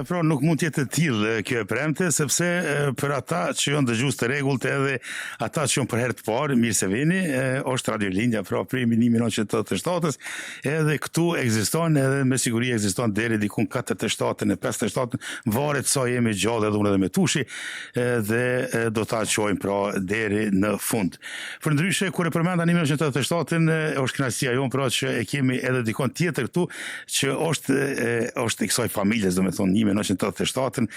Pra nuk mund tjetë të tillë kjo e premte, sepse për ata që janë dëgjues të rregullt edhe ata që janë për herë të parë, mirë se vini, është Radio Lindja, pra primi 1987-s, edhe këtu ekziston edhe me siguri ekziston deri diku 47-ën e 57-ën, varet sa jemi gjallë edhe unë edhe me Tushi, dhe do ta çojmë pra deri në fund. Përndryshe kur e përmenda 1987-ën, është kënaqësia jon pra që e kemi edhe dikon tjetër këtu që është i kësaj familjes, do me thonë 1987-ën,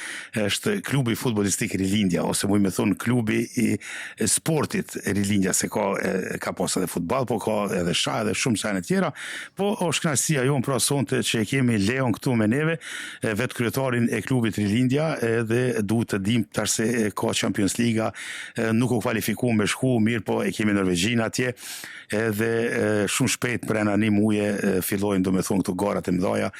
është klubi futbollistik Rilindja, ose mujë me thonë klubi i sportit Rilindja, se ka pas edhe futball, po ka edhe shah edhe shumë shajnë tjera, po është kënaqësia jon pra sonte që e kemi Leon këtu me neve, vetë kryetarin e klubit Rilindja, edhe duhet të dim tash se ka Champions Liga, nuk u kvalifikuar me shku, mirë po e kemi Norvegjin atje, edhe shumë shpejt brenda një muaje fillojnë do me thonë këto garat e mëdhaja,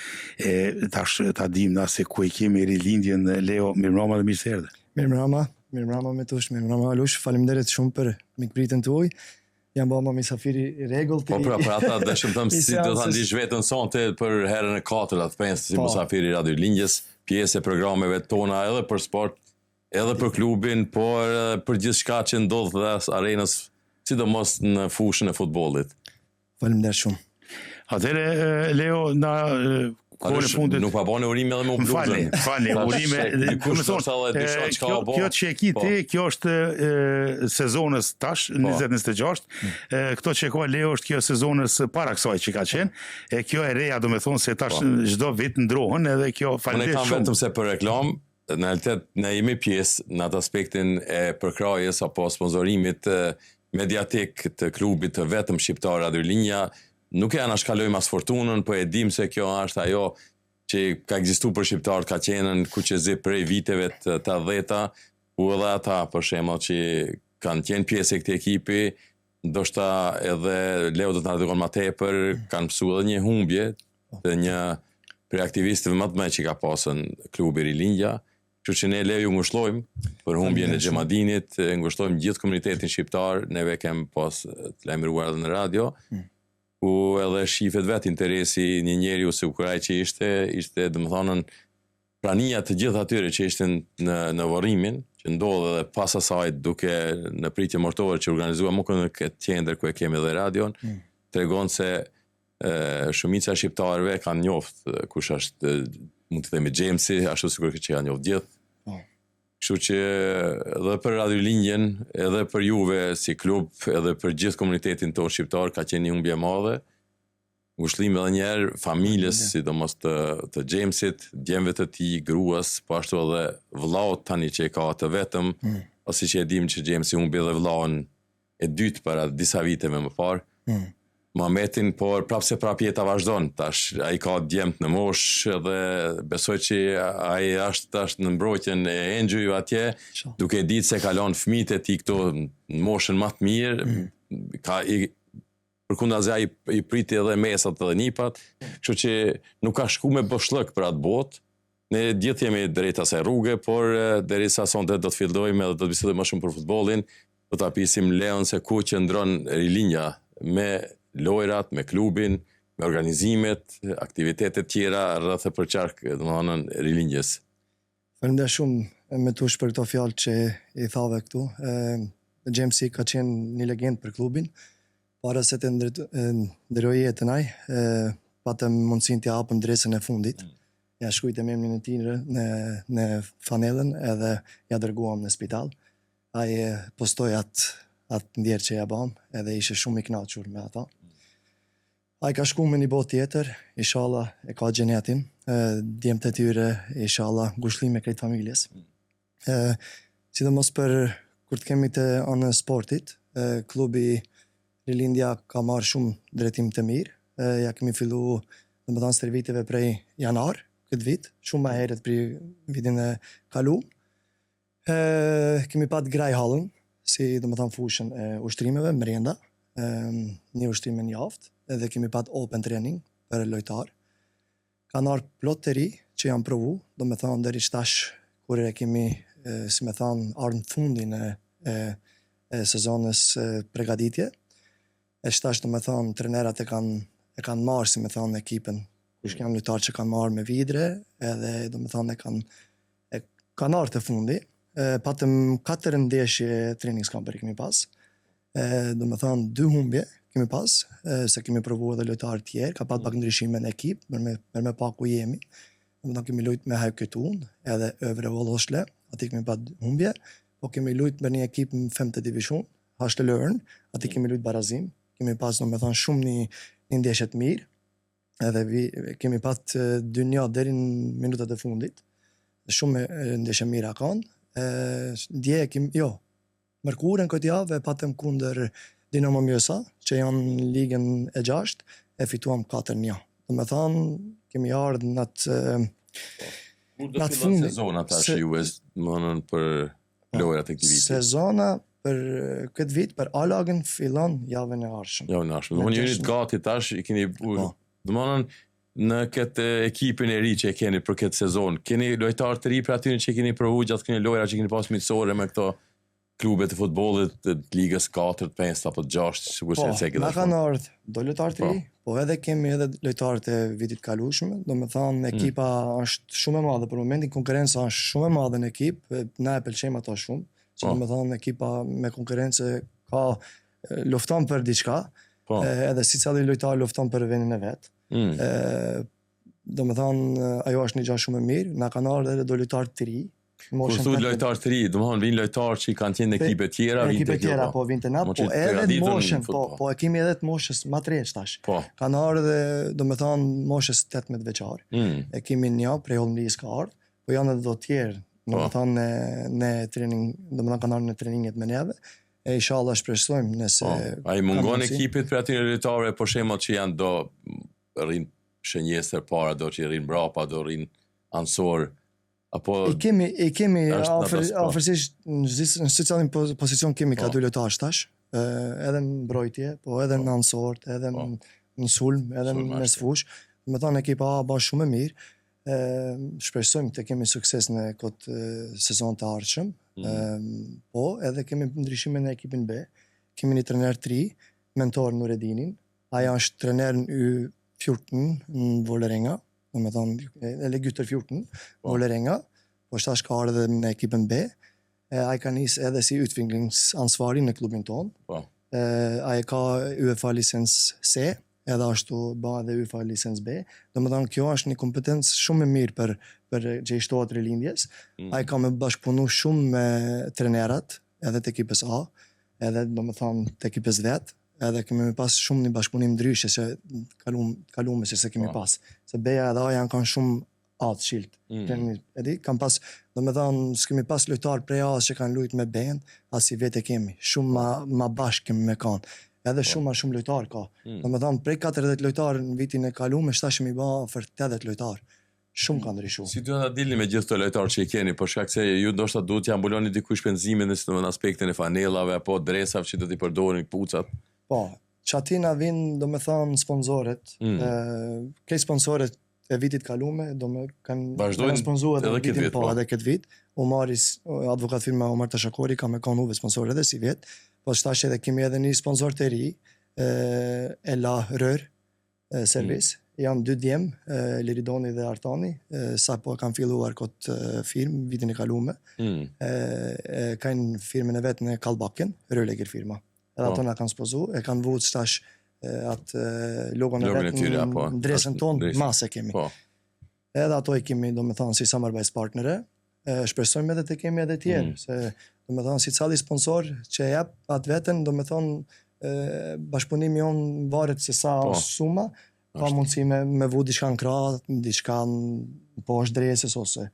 tash ta dim na se ku i kemi Rilindjen. Leo, mirëmbrëma dhe mirë se erdhe. Mirëmbrëma me Tush, mirëmbrëma Alush, faleminderit shumë për mikpritjen tuaj. Jam bëma misafiri i rregullt. Po për ata dëshëm të si do ta ndish veten sonte për herën e katërt atë pensë si misafiri i Radio Lindjes, pjesë e programeve tona edhe për sport, edhe për klubin, por për gjithçka që ndodh dhe arenës, sidomos në fushën e futbollit. Faleminderit shumë. Atëre Leo, na kohën e fundit nuk pa bane urime edhe me u bluzën. Fali, urime. Kjo që e ki ti, kjo është sezonës tash, 2026. Këto që e ka Leo është kjo sezonës para kësaj që ka qenë. Kjo e reja, do me thonë se tash çdo vit ndrohen edhe kjo falenderoj shumë. Ne kam vetëm se për reklam, në realitet ne jemi pjesë në atë aspektin e përkrahjes apo sponsorimit mediatik të klubit të vetëm shqiptar Radio Lindja. Nuk e anashkalojmë as fortunën, po e dim se kjo është ajo që ka ekzistuar për shqiptarët, ka qenë në kuqezi prej viteve të 80-ta, ku edhe ata për shembull që kanë qenë pjesë e këtij ekipi, ndoshta edhe Leo do të na tregon më tepër, kanë mësuar edhe një humbje të një prej aktivistëve më të mëdhenj që ka pasur klubi Rilindja. Kështu që ne Leo ju ngushëllojmë për humbjen e Xhamadinit, ngushëllojmë gjithë komunitetin shqiptar, neve kemi pas të lajmëruar edhe në radio. Ku edhe shifet vetë interesi një njeriu se kur ai që ishte domethënë prania të gjithë atyre që ishin në varrimin, që ndodhe edhe pas asaj duke në pritje mortore që organizuam më në këtë qendër ku e kemi edhe radion, tregon se shumica e shqiptarëve kanë njoft kush është, mund të themi Jamesi, ashtu sikur që janë njoft gjithë. Kështu që edhe për Radio Lindjen, edhe për juve si klub, edhe për gjithë komunitetin tonë shqiptar ka qenë një humbje e madhe. Ngushëllim edhe një herë familjes, sidomos të Jamesit, djemve të tij, gruas, po ashtu edhe vllaut tani që e ka të vetëm, ose që e dim që Jamesi humbi edhe vllaun e dytë para disa viteve më parë. Muhametin, por prapse jeta vazhdon. Tash ai ka djemt në moshë dhe besoj që ai është tash në mbrojtjen e Enxhuj atje, duke ditë se kalon fëmijët e tij këto në moshën më të mirë, përkundazi ai i priti edhe mesat edhe nipat, kështu që nuk ka shku me boshllëk për atë botë. Ne gjithë jemi drejt asaj rruge, por derisa sonte do të fillojmë edhe do të bisedojmë më shumë për futbollin, do ta pyesim Leon se ku qëndron Rilindja me lojrat, me klubin, me organizimet, aktivitetet tjera rreth e përqark, domethënë Rilindjes. Faleminderit shumë me Tush për këto fjalë që i thave këtu. Jamesi ka qenë një legendë për klubin. Para se të ndëroj jetën ai, patëm mundësinë të japëm dresën e fundit. Ja shkruajtëm emrin e tij në fanellën edhe ja dërguam në spital. Ai postoi atë ndjerë që ja bam, edhe ishe shumë i kënaqur me ata. Ai ka shku me një botë tjetër, inshallah e ka xhenetin, djemtë e tyre, inshallah ngushëllime krejt familjes. Sidomos për kur të kemi të anë sportit, klubi Rilindja ka marrë shumë drejtim të mirë. Ja kemi fillu domethënë stërvitjeve prej janar këtë vit, shumë më herët për vitin e kaluar. Kemi pat graj hallën, si domethënë fushën e ushtrimeve mbrenda, një ushtrim në javë, edhe kemi pat open training për lojtar. Kanë ardhur plot të ri që janë provu, domethënë deri tash kur e kemi, si më thon, ardhur në fundin e sezonës përgatitje. E shtash domethënë trenerat e kanë marrë, si më thon, ekipën Kush janë lojtarë që kanë marrë me vidre, edhe do me thonë kanë ardhur të fundi. Patëm 4 ndeshje training camper kemi pas. Do me thonë 2 humbje kemi pas, se kemi provu edhe lojtarë tjerë, ka pat pak ndryshime në ekip, me pa ku jemi. Do me thonë kemi lujt me Hauketun, edhe Övre Volloshle, ati kemi pat humbje, po kemi lujt me një ekip në 5. division, Hashtelërën, ati kemi lujt barazim, kemi pas do me thonë shumë një ndeshje të mirë, edhe kemi pat 2-1 deri në minutat e fundit, shumë ndeshje mira kanë. Mërkurën këtë javë patëm kundër Dinamo Mjosa, që janë në ligën e 6, e fituam 4-1. Do me thonë, kemi ardhë në atë fundi. Sezona tash juve mënën për lojrat e këtij viti. Sezona për këtë vit, për A-lagën fillon javën e ardhshme. Javën e ardhshme. Unë jeni gati tash, i keni do mënën në këtë ekipin e ri që e keni për këtë sezon. Keni lojtarë të ri për aty që keni provu gjatë këtyre lojrave që keni pas miqësore me këto klubet e futbollit të ligës 4, 5 apo 6, sigurisht se këtë. Na kanë ardhur do lojtarë të ri, po edhe kemi edhe lojtarë të vitit kalueshëm, domethënë ekipa është shumë e madhe për momentin, konkurenca është shumë e madhe në ekip, na e pëlqejmë ato shumë. Domethënë ekipa me konkurrencë ka lufton për diçka, edhe sicili lojtar lufton për vendin e vet. Domethënë ajo është një gjë shumë e mirë, na kanë ardhur edhe do lojtarë të ri. Kur thuhet lojtarë të ri, domethënë vinë lojtarë që kanë qenë në ekipe tjera, vinë te tjera, po vinë te na, po edhe në moshën, po e kemi edhe të moshës më të req tash. Kanë ardhur domethënë moshës 18 vjeçar. E kemi një prej Hollëndisë ka ardhur, po janë edhe do të tjerë, domethënë në training, domethënë kanë ardhur në trajninget me neve. E inshallah shpresojmë nëse ai mungon ekipit për atyre lojtarëve për shembull që janë do rrin shënjestër para, do që rrin brapa, do rrin ansor. I kemi afërsisht në secilin pozicion kemi ka 2 lojtarë tash, edhe në mbrojtje, po edhe në ansort, edhe në sulm, edhe në mesfush. Me thonë ekipa A bën shumë e mirë. Shpresojmë të kemi sukses në këtë sezon të ardhshëm. Po edhe kemi ndryshime në ekipin B. Kemi një trener të ri, mentor Nuredinin. Ai është trener në U14 në Vålerenga. Me thonë, eller gutter 14, Vålerenga, po shtash ka ardhur në ekipën B. Ai ka nis edhe si utviklingsansvari në klubin tonë. Ai ka UEFA lisens C, edhe ashtu ba edhe UEFA lisens B. Domethënë kjo është një kompetencë shumë e mirë për që i shtohet rilindjes. Ai ka me bashkëpunu shumë me trenerat, edhe të ekipës A, edhe domethënë të ekipës vet. Edhe kemi pas shumë një bashkëpunim ndryshe se kalume se kemi pas. Se B-ja edhe A-ja kanë shumë atë shilt. Edi, kam pas, domethënë, s'kemi pas lojtarë prej A-s që kanë lujt me B-n, as i vete kemi. Shumë ma bashkë kemi me kanë. Edhe shumë lojtarë ka. Domethënë, prej 40 lojtarë në vitin e kalume, shtashëm i ba për 80 lojtarë. Shumë kanë ndryshuar. Si duhet ta dilni me gjithë këto lojtarë që i keni, për shkak se ju ndoshta duhet t'ia mbuloni dikush penzimin në aspektin e fanellave apo dresave që do t'i përdorin kpucat. Po, që ati na vinë, do me thonë, sponsoret. Kej sponsoret e vitit kalume, do me kanë sponsoret edhe vitin po, edhe këtë vit. Omaris, advokat firma Omar Tashakori, ka me kanë uve sponsoret edhe si vjet. Po shtash edhe kemi edhe një sponsor të ri, Ela Rër Service. Janë 2 djem, Liridoni dhe Artani, sa po kanë filluar këtë firmë, vitin e kalume. Kanë firmën e vetë në Kallbakken, Rërlegger firma. Edhe ato na kanë spozu, e kanë vujt stash atë logon e vetë në dresën tonë, masë kemi. Edhe ato i kemi, do me thonë, si samarbejdspartnere, shpresojmë edhe të kemi edhe tjerë, se do me thonë, si cali sponsor që jep atë vetën, do me thonë, bashkëpunimi jonë varet se sa është suma, ka mundësi me vu diçka në krah, diçka në poshtë dresës, ose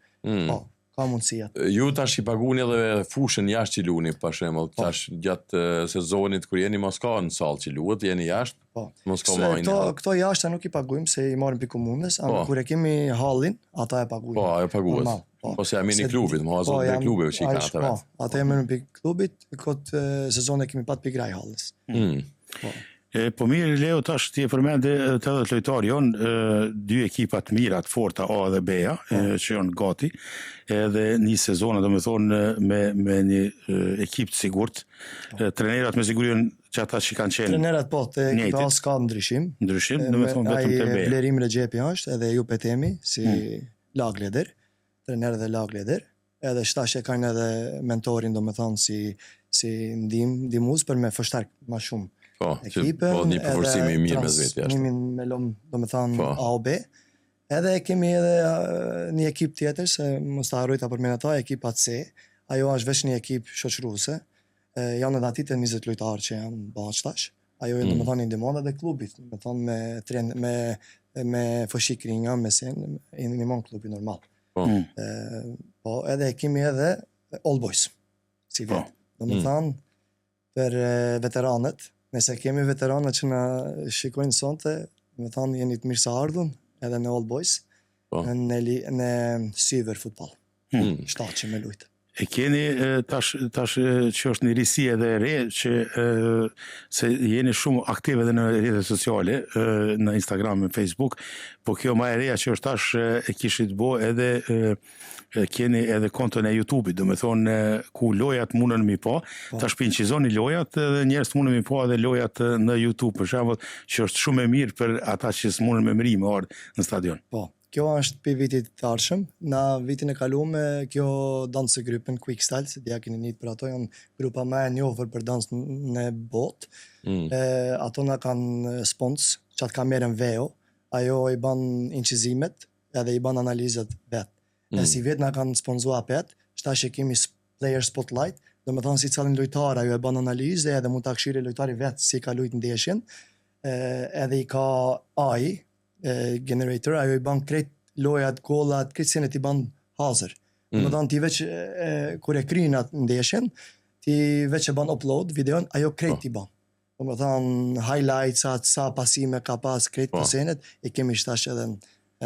ka mundësia. Ju tash i paguni edhe fushën jashtë që luni, për shembull, tash gjatë sezonit kur jeni mos ka në sallë që luhet, jeni jashtë. Mos ka majnë. Këto jashtë nuk i pagujmë se i marrim pi komunës, kur e kemi hallin, ata e pagujmë. Po, ajo paguhet. Ose jam në klubit, më hazon në klube që i kanë ata. Ata jam në klubit, këtë sezon e kemi pat pi graj hallins. Po mirë, Leo, tash ti e përmende 80 lojtarë janë, 2 ekipa të mira, të forta, A dhe B-ja, që janë gati, edhe një sezon, domethënë me një ekip të sigurt. Trenerat me siguri janë që ata që kanë qenë. Trenerat po, te ekipa A s'ka ndryshim. Ndryshim, domethënë vetëm te B. Blerim Recep është, edhe ju Petemi si lagleder, trener dhe lagleder. Edhe shtash e kanë edhe mentorin, domethënë si ndihmues për me fshtark më shumë. Po, që po një përforcimi mirë me vetë jashtë. Transferimin me lom, domethënë A o B. Edhe kemi edhe një ekip tjetër, se mos ta harroj ta përmend ata, ekipa C. Ajo është vetëm një ekip shoqëruese. Janë edhe aty 20 lojtarë që janë bashkëtash. Ajo është domethënë ndihmon edhe klubit, domethënë me fushikringa, me sen, i ndihmon klubi normal. Po edhe kemi edhe All Boys. Si vetë. Domethënë për veteranët. Nëse kemi veteranët që na shikojnë sonte, domethënë jeni të mirë se ardhun edhe në All Boys, në Syver futboll. Shtatë që me lujtë. E keni tash që është një risi edhe e re që se jeni shumë aktive edhe në rrjetet sociale, në Instagram, në Facebook, po kjo më e reja që është tash e kishit bo edhe keni edhe konton e YouTube-it, domethënë ku lojat mundën mi pa, tash pinqizoni lojat dhe njerëz mundën mi pa edhe lojat në YouTube, për shembull, që është shumë e mirë për ata që s'mundën me mri me ardh në stadion. Po. Kjo është për vitit të ardhshëm. Na vitin e kaluar kjo dance grupën Quick Style, se dia keni njët për ato, janë grupa më e njohur për dans në botë. Ato na kanë spons, që atë ka merren Veo, ajo i ban incizimet edhe i ban analizat vetë. E si vetë na kanë sponsuar pet, shtash e kemi player spotlight, domethënë si cilin lojtar ajo e ban analizë edhe mund ta këshire lojtari vetë si ka luajtur ndeshjen. Edhe i ka AI generator, ajo i ban krejt lojat, gollat, krejt senet i ban hazër. Domethënë ti veç kur e kryen atë ndeshjen, ti veç e ban upload videon, ajo krejt i ban. Domethënë highlights, sa pasime ka pas krejt senet, e kemi shtash edhe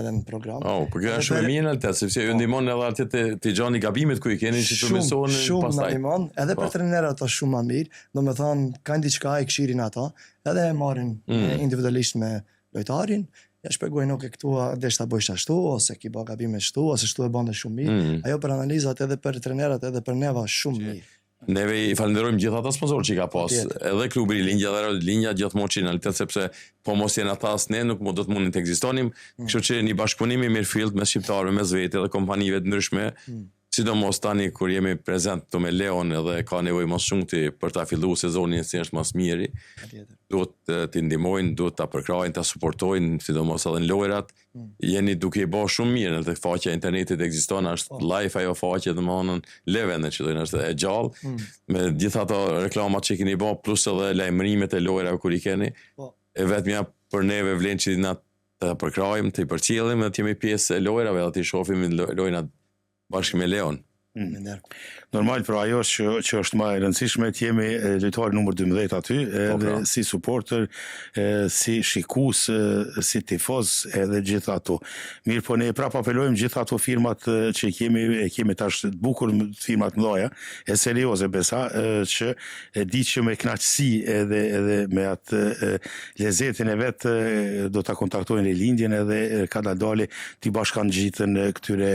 në program. Po kjo është shumë e mirë altë, sepse ju ndihmon edhe atë të gjani gabimet ku i keni që të mësoni pastaj. Shumë ndihmon, edhe për trenerat është shumë më mirë, domethënë kanë diçka e këshirin ata, edhe e marrin individualisht me lojtarin. Ja shpjegojnë ok këtu deshta bësh ashtu ose ki bë gabime ashtu ose ashtu e bën shumë mirë. Ajo për analizat edhe për trenerat edhe për neva shumë mirë. Neve i falenderojmë gjithë ata sponsorë që ka pas, edhe klubi Linja dhe Linja gjithmonë që në realitet, sepse po mos jenë ata as ne nuk do të mundin të ekzistonim, kështu që një bashkëpunimi mirëfillt mes shqiptarëve, mes vetë edhe kompanive të ndryshme, sidomos tani kur jemi prezent këtu me Leon edhe ka nevojë më shumë për ta filluar sezonin si është më miri. Duhet të ndihmojnë, duhet ta përkrajnë, ta suportojnë, sidomos edhe në lojrat. Jeni duke i bërë shumë mirë, edhe faqja e internetit ekziston, është live ajo faqe, domethënë leven që thonë është e gjallë, me gjithë ato reklamat që keni bërë plus edhe lajmërimet e lojrave kur i keni. E vetmja për neve vlen që na ta përkrajmë, të i përcjellim, të jemi pjesë e lojrave, të i shohim lojrat bashkë me Leon. Normal, pra ajo që është më e rëndësishme të jemi lojtari numër 12 aty, edhe si supporter, si shikues, si tifoz, edhe gjithë ato. Mirë, po ne prapë apelojmë gjithë ato firmat që kemi tash të bukur, firmat mëdha, e serioze besa, që e di që me kënaqësi edhe me atë lezetin e vet do ta kontaktojnë Lindjen edhe ka dali ti bashkangjitën këtyre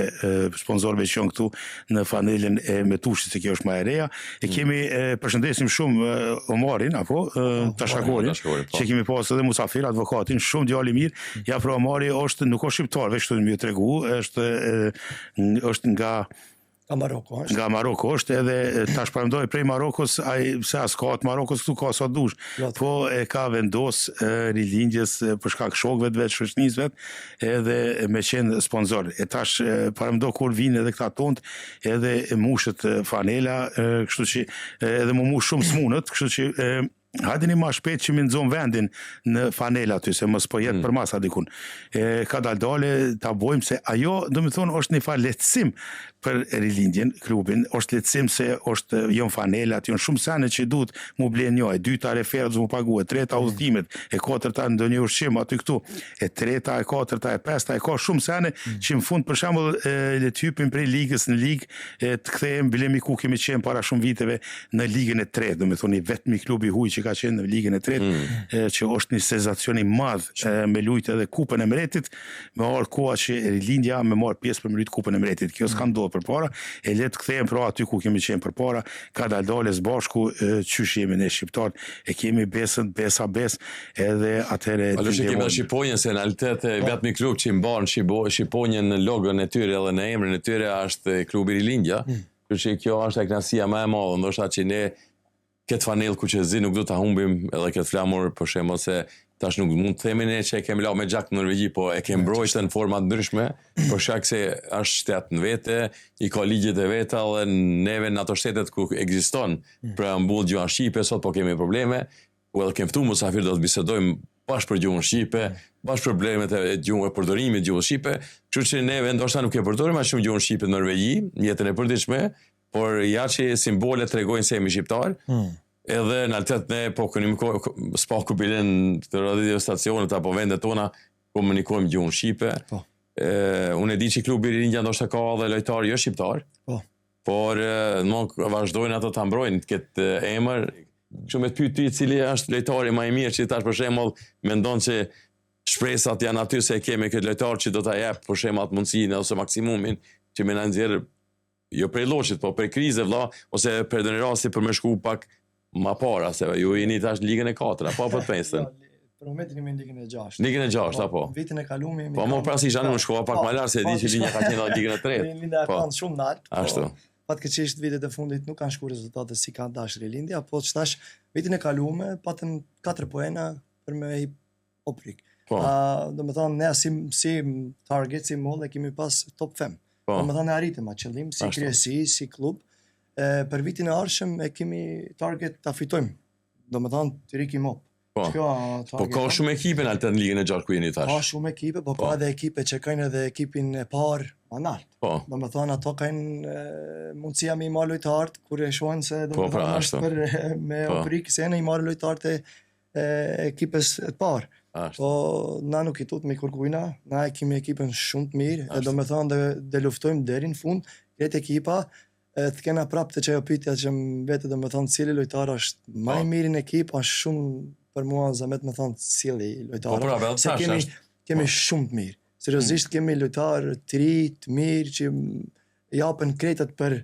sponsorëve që janë këtu në fanelën e Metushit, se kjo është më e reja. E kemi përshëndesim shumë Omarin, apo Tashakorin, që kemi pas edhe Musafir, advokatin, shumë djalë i mirë. Ja, pra Omari nuk është shqiptar, veç të më tregu, është nga Maroko është. Nga Maroko është, edhe tash parëmdoj prej Marokos, se as ka të Marokos këtu ka sa dush, po e ka vendos rilindjes për shkak shokëve të vet, shoqënisë vet, edhe me qenë sponsor. E tash parëmdo kur vinë edhe këta tont, edhe mushet fanela, kështu që edhe mu mush shumë smunët, kështu që hajde një ma shpejt që mi nëzon vendin në fanela aty, se mos po jetë për masa dikun. Ka daldale, ta bojmë se ajo, do me thonë, është një fa letësim për rilindjen, klubin, është letësim se është jon fanelat, jon shumë sene që duhet mu blen njoj, dyta referat mu paguet, treta udhëtimet, e katërta në ndonjë ushqim aty këtu, e treta, e katërta, e pesta, e ka shumë sene që në fund për shembull le të hypim prej ligës në ligë, të kthehemi bilemi ku kemi qenë para shumë viteve në ligën e tretë, do me thonë vetmi klubi huj që që ka qenë në ligën e tretë, që është një sensacion i madh me lujtë edhe Kupën e Mbretit, me orë koha që Rilindja me marr pjesë për me lujtë Kupën e Mbretit. Kjo s'ka ndodhur përpara, e le të kthehen pra aty ku kemi qenë përpara, ka dalë bashku, qysh jemi ne shqiptar, e kemi besën, bes, edhe atëherë kemi Shqiponjën se në realitet vetëm i klub që i mban Shqiponjën në logën e tyre edhe në emrin e tyre është klubi Rilindja. Kështu që kjo është e kënaqësia më e madhe, ndoshta që ne këtë fanell kuqezi nuk do ta humbim, edhe këtë flamur për shembull se tash nuk mund të themi ne që e kemi lau me gjak në Norvegji, po e kemi mbrojtën në forma të ndryshme, për shkak se është shtet në vete, i ka ligjet e veta dhe neve në ato shtetet ku ekziston për ambull gjuha shqipe, sot po kemi probleme, ku edhe kemi ftu musafir do të bisedojmë bashkë për gjuhën shqipe, bashkë problemet e gjuhën e përdorimit gjuhën shqipe, kështu që neve ndoshta nuk e përdorim aq shumë gjuhën shqipe në Norvegji, në jetën e përditshme, por ja që simbolet tregojnë se jemi shqiptar. Edhe në realitet ne po spaku bilen të radiostacionet apo vendet tona komunikojmë gjuhën shqipe. Unë e di që klubi Rilindja ndoshta ka edhe lojtar jo shqiptar. Por vazhdojnë ato ta mbrojnë këtë emër. Kështu me të pyet ty cili është lojtari më i mirë që tash për shembull mendon se shpresat janë aty se kemi këtë lojtar që do ta jap për shembull atë mundësinë ose maksimumin që më na nxjerr jo prej lloçit, po prej krize vëlla, ose për dënë rasti për më shku pak më para se ju jeni tash në ligën e 4 apo për 5. Për momentin jemi në ligën e 6. Ligën e 6 apo. Vitin e kaluar jemi. Po më pra si janë më shkova pak më lart se e di që linja ka qenë në ligën e 3. Linja ka qenë shumë lart. Ashtu. Fatkeqësisht vitet e fundit nuk kanë shkuar rezultate si kanë dashur Rilindja, po çtash vitin e kaluar patëm 4 poena për me i oprik. Domethënë ne si target si moll e kemi pas top 5. Domethënë arritëm atë qëllim si kryesi, si klub. Për vitin e ardhshëm e kemi target ta fitojmë. Domethënë të rikim op. Po ka shumë ekipe në altet në ligën e 6 ku jeni tash. Ka shumë ekipe, po ka edhe ekipe që kanë edhe ekipin e parë analt. Domethënë ato kanë mundësia me i marrë lojtarët kur e shohin se domethënë është për me oprik se ne i marrë lojtarët e ekipës të parë. Po na nuk i tut me kërkujna, na e kemi ekipën shumë të mirë, e domethënë dhe luftojmë deri në fund, këtë ekipa të kena prapë të çajo pyetja që vetë domethënë cili lojtar është më i miri në ekipë, është shumë për mua zamet me thonë cili lojtar. Se kemi shumë të mirë. Seriozisht kemi lojtarë të ri, të mirë që japën kretat për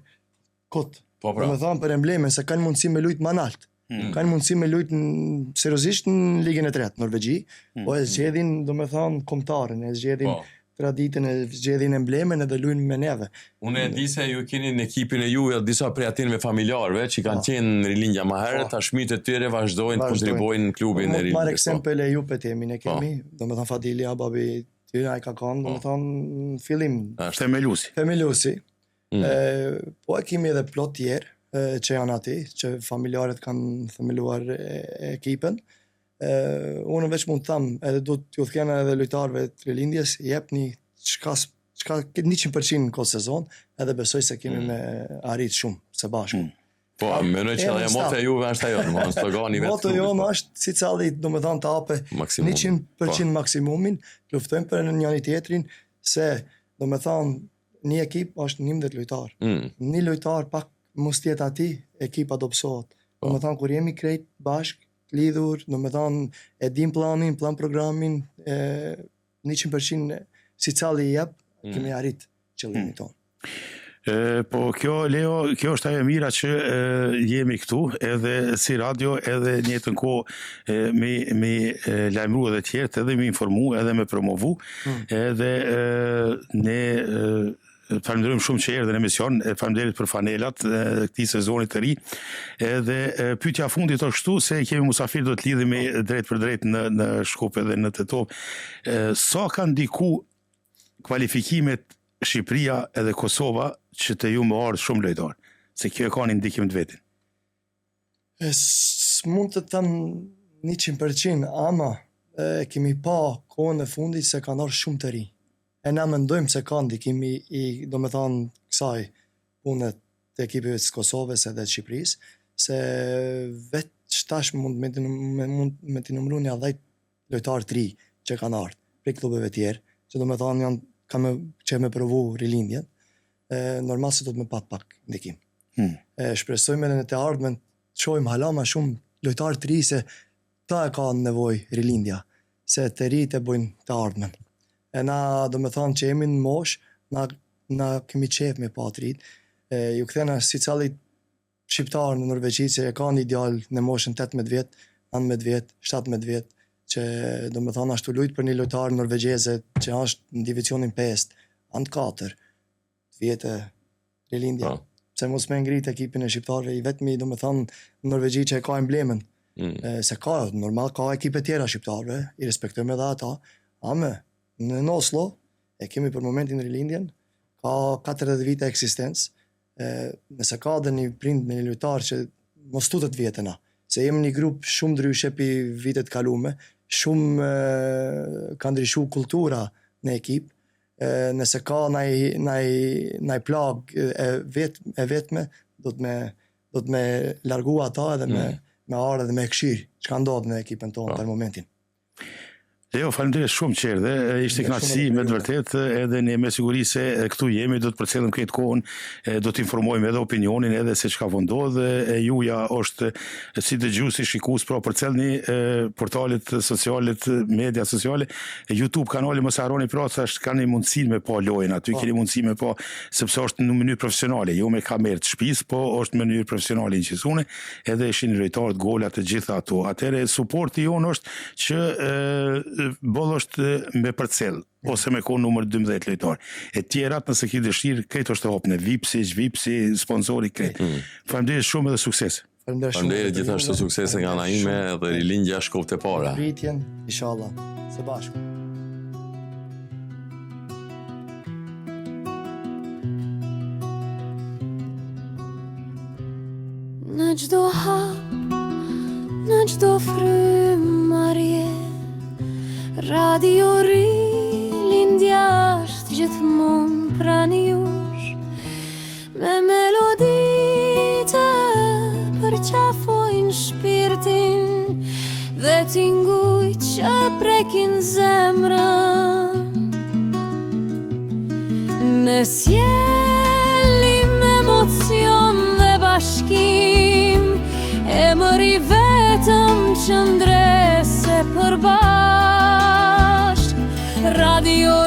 kot. Domethënë për embleme se kanë mundësi me lujt më lart. Kanë mundësi me lujt seriozisht në ligën e 3 Norvegji, po e zgjedhin domethënë kombëtarën, e zgjedhin traditën, e zgjedhin emblemen edhe luajnë me neve. Unë e di se ju keni në ekipin e juaj disa prej atinëve familjarëve që kanë qenë në Rilindja më herët, tash fëmijët e tyre vazhdojnë të kontribuojnë në klubin e Rilindjes. Marr ekzempel e Jupet e kemi, domethënë Fadilia, babi tyre ai ka kanë domethënë fillim themelusi. Po e kemi edhe plot tjerë që janë aty, që familjarët kanë themeluar ekipën. Unë veç mund të tham, edhe du t'ju thkena edhe lojtarëve të Rilindjes, jepni çka 100% në këtë sezon, edhe besoj se kemi me arrit shumë së bashku. Po, mendoj që ajo moto e juve është ajo, domethënë slogani vetë. Moto jonë është si cili domethënë të hape 100% maksimumin, luftojmë për njëri tjetrin se domethënë një ekip është 11 lojtar. Një lojtar pak mos tjetë aty, ekipa do pësohet. Domethënë kur jemi krejt bashk lidhur, domethënë e dim planin, plan programin, 100% si cili i jep, kemi arrit qëllimin tonë. Po kjo është ajo mira që jemi këtu, edhe si radio, edhe një të kohë me lajmëru edhe tjertë, edhe me informu, edhe me promovu, edhe ne falenderojmë shumë që erdhën në emision, falenderit për fanelat këtij sezonit të ri. Edhe pyetja fundit është kështu se kemi musafir do të lidhemi drejt për drejt në Shkup edhe në Tetov. Sa kanë ndiku kvalifikimet Shqipëria edhe Kosova që të ju më ardhë shumë lojtar, se kjo e ka një ndikim të vetin? Mund të them 100%, ama kemi pa kohën e fundit se kanë ardhur shumë të ri. E na mendojmë se ka ndikim i domethënë kësaj pune të ekipeve të Kosovës edhe të Shqipërisë, se vetë tash mund me t'i numëru një 10 lojtarë të ri që kanë ardhur prej klubeve tjerë, që domethënë janë që me provu Rilindjen, normal se do të me pak ndikim. Shpresojmë edhe në të ardhmen të shohim hala ma shumë lojtarë të ri se ta e ka nevojë rilindja, se të ri të bojnë të ardhmen. E na do me thonë që jemi në mosh, na kemi qef me pa të rit. Ju kthena si cali shqiptar në Norvegji që e ka një ideal në moshën 18 vjet, 19 vjet, 17 vjet, që do me thonë ashtu lujt për një lojtar norvegjeze që është në divisionin 5, anë 4 vjetë rilindja. Se mos me ngrit ekipin e shqiptarëve, i vetmi do me thonë në Norvegji që e ka emblemen. Se ka, normal ka ekipe tjera shqiptarëve, i respektojme edhe ata, ame në Oslo, e kemi për momentin rilindjen, ka 40 vite eksistencë, nëse ka dhe një prind me një lojtar që mos tutët vjetena, se jemi një grup shumë ndryshe pi vitet kalume, shumë ka ndryshu kultura në ekip, nëse ka naj plag e vetme, do të me largu ata edhe me arë dhe me këshirë, që ka ndodhë në ekipën tonë për momentin. Jo, faleminderit shumë qerdhe, ishte kënaqësi me të vërtet, edhe ne me siguri se këtu jemi, do të përcjellim këtë kohën, do të informojmë edhe opinionin edhe se çka po ndodh, juja është si dëgjues, si shikues, pra përcjellni portalet sociale, media sociale, YouTube kanali mos harroni pra se kanë mundësi me pa lojën aty, keni mundësi me pa sepse është në mënyrë profesionale, jo me kamerë të shtëpisë, po është në mënyrë profesionale inqisune, edhe ishin lojtarët gola të gjitha ato. Atëherë suporti jon është që boll është me përcell ose me kohë numër 12 lojtar. E tjerat nëse ki dëshirë, këtë është të hopne, vipsi, sponsori, këtë. Faleminderit shumë edhe sukses. Faleminderit gjithashtu suksese nga ana ime dhe rilindja shkoptë e para. Rritjen, inshallah, së bashku. Në çdo hap, në çdo frymarrje, Radio Rilindja është gjithmonë pranë jush, me melodi të përqafojnë shpirtin dhe tinguj që prekin zemrën. Ne sjellim emocion dhe bashkim, emëri vetëm qëndrese përbashkë. Radio